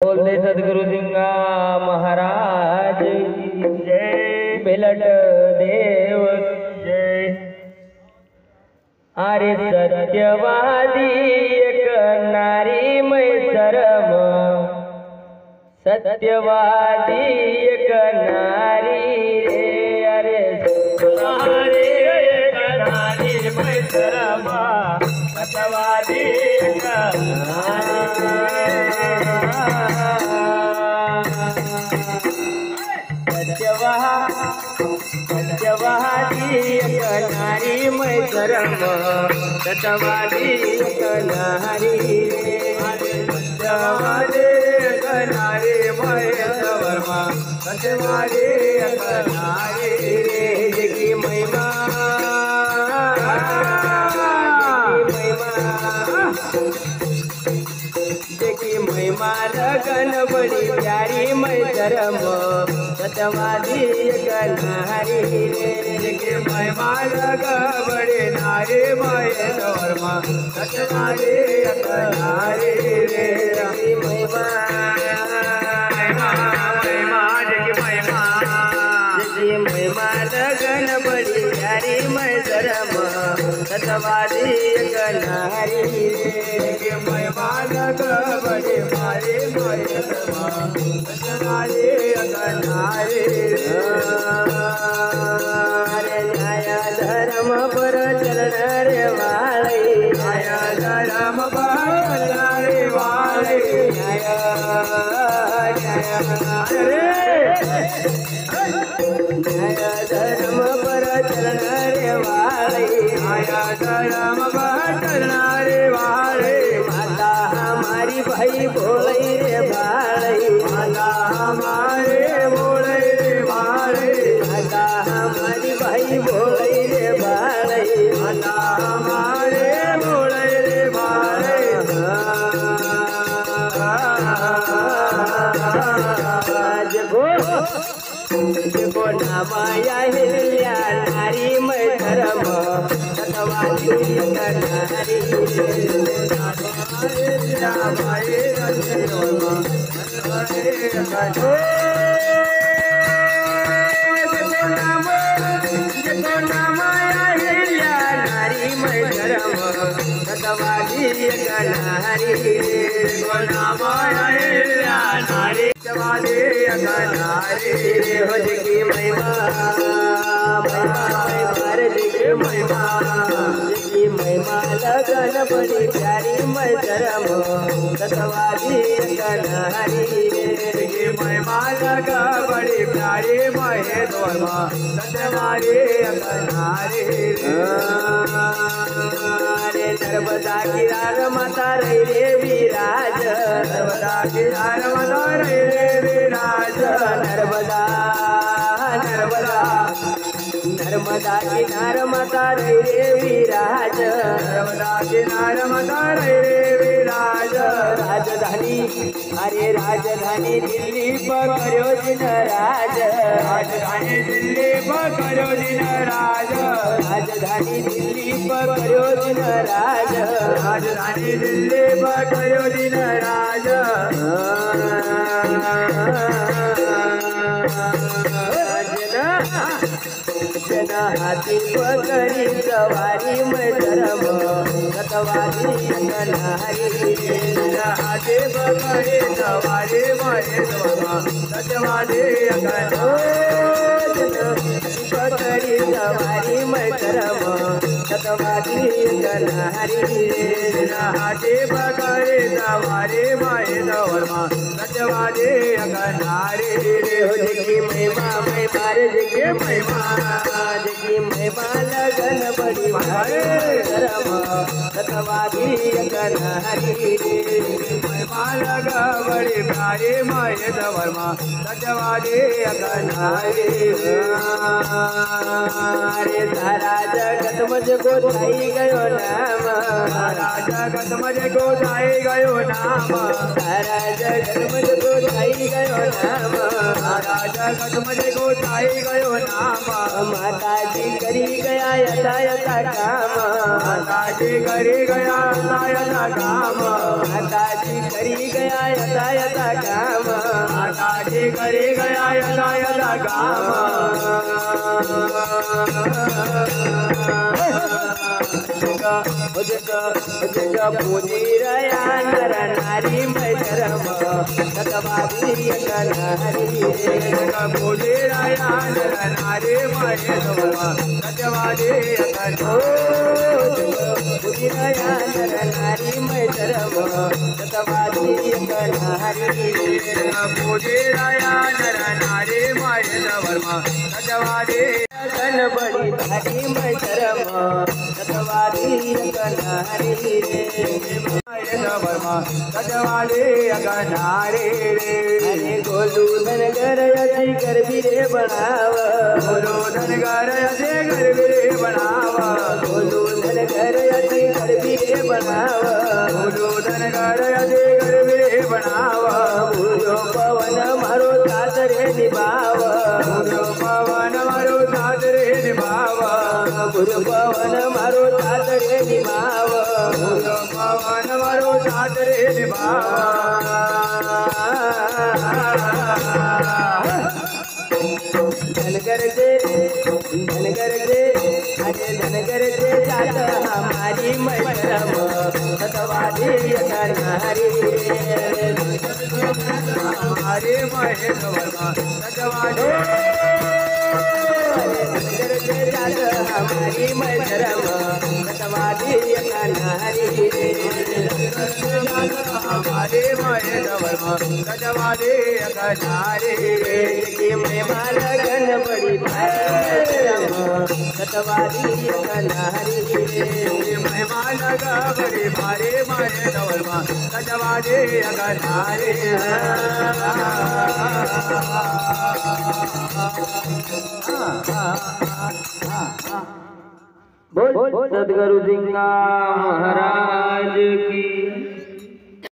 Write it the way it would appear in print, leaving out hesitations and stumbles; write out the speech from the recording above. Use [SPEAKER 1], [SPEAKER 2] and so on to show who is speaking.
[SPEAKER 1] बोलते सद्गुरु सिंगा महाराज की जय। बेलट देव की जय। अरे सत्यवादी एक नारी मै शरम, सत्यवादी एक नारी रे। अरे सत्यवादी एक नारी मै शरम, सत्यवादी एक सत्यवादी एक नारी मै शरम, सत्यवादी एक नारी रे। सत्यवादी एक नारी मै शरम, सत्यवादी एक नारी रे। जगी महिमा जगी महिमा लगन बड़ी प्यारी मै शरम, सत्यवादी एक नारी रे। जगी महिमा लग बड़ी नारी मै शरम, सत्यवादी एक नारी रे। जगी महिमा जगी महिमा लगन बड़ी प्यारी मै शरम, सत्यवादी एक नारी रे। जगी महिमा लग बड़ी मारी मै शरम, सत्यवादी एक नारी रे। अरे न्याय धर्म पर चलना रे वाले, न्याय धर्म पर चलना रे वाले। न्याय धर्म पर चलना रे वाले, न्याय धर्म पर चलना रे वाले। माता हमारी भाई भोले रे भाले, माता हमारे भोले रे भाले। माता हमारी भाई भोले रे भाले, माता हमारे भोले रे भाले। जगो नामाया हिल्या नारी मै धर्म, सत्यवादी एक नारी नारी मै धर्म, सत्यवादी एक नारी नारी सत्यवादी एक नारी रे। हो जगी महिमा जगी महिमा जगी महिमा लगन बड़ी प्यारी मै शरम, सत्यवादी एक नारी रे। जगी महिमा लग बड़ी प्यारी मै शरम, सत्यवादी एक नारी रे। अरे नर्मदा किनार माता रही रे विराज, नर्मदा किनार माता रही रे विराज। नर्मदा नर्मदा नर्मदा किनार माता रही रे विराज, नर्मदा किनार माता रही रे विराज। राजधानी अरे राजधानी दिल्ली पकड़ो दिन राज, राजधानी दिल्ली पकड़ो दिन राज। राजधानी दिल्ली पकड़ो दिन राज, राजधानी दिल्ली पकड़ो दिन राज। जना हाथी पकड़ी सवारी मै धर्म, सत्यवादी एक नारी रे। जना हाथी पकड़ी सवारी मै धर्म, सत्यवादी एक पकड़ी सवारी मै धर्म, सत्यवादी एक नारी रे। जना हाथी पकड़ी सवारी मै धर्म, सत्यवादी एक नारी रे। हो जगी महिमा मै मारे जगी महिमा जगी महिमा लगन बड़ी भारी शरम, सत्यवादी एक नारी रे। महिमा लग बड़ी प्यारी मै धर्म, सत्यवादी एक नारी रे। अरे सारा जगत मुझको थाई गयो नाम, सारा जगत मुझको थाई गयो नाम, सारा जगत मुझको थाई गयो नाम, सारा जगत मुझको थाई गयो नाम। माता जी करी गया यथा यथा काम, माता जी करी गया यथा यथा काम, माता जी करी गया यथा यथा काम, माता जी करी गया यथा यथा काम। पूजी रया नर नारी मैं धर्म सतवादी नारी, पूजी रया नर नारी मैं धर्म सतवादी, पूजी रया नर नारी मैं धर्म सतवादी नारी, पूजी रया नर नारी मैं धर्म सतवादी बड़ी भारी मैं धर्म सतवादी नारी रे, सजवाले अगनारे रे। अरे गोलू धनगर अति कर भी रे बनावा, गोलू धनगर अति कर भी रे बनावा, गोलू धनगर अति कर भी रे बनावा, गोलू धनगर अति कर भी रे बनावा। भूलो पवन मारो साथ रे निभावा, भूलो पवन मारो साथ रे निभावा, भूलो पवन मारो साथ रे निभावा, भूलो पवन मारो साथ रे निभावा। धनगर दे अरे धनगर दे जात हमारी मैडम सतवादी नारी हमारे महेश्वर सतवादी, धनगर दे जात हमारी मैडम सतवादी नारी, हमारे महेश्वर सतवादी नारी। महिमा लगन बड़ी सतवादी नारी, महिमा लगा बड़ी भारे मारे दौलमा सतवादी नारी। बोल सदगुरु सिंह महाराज की।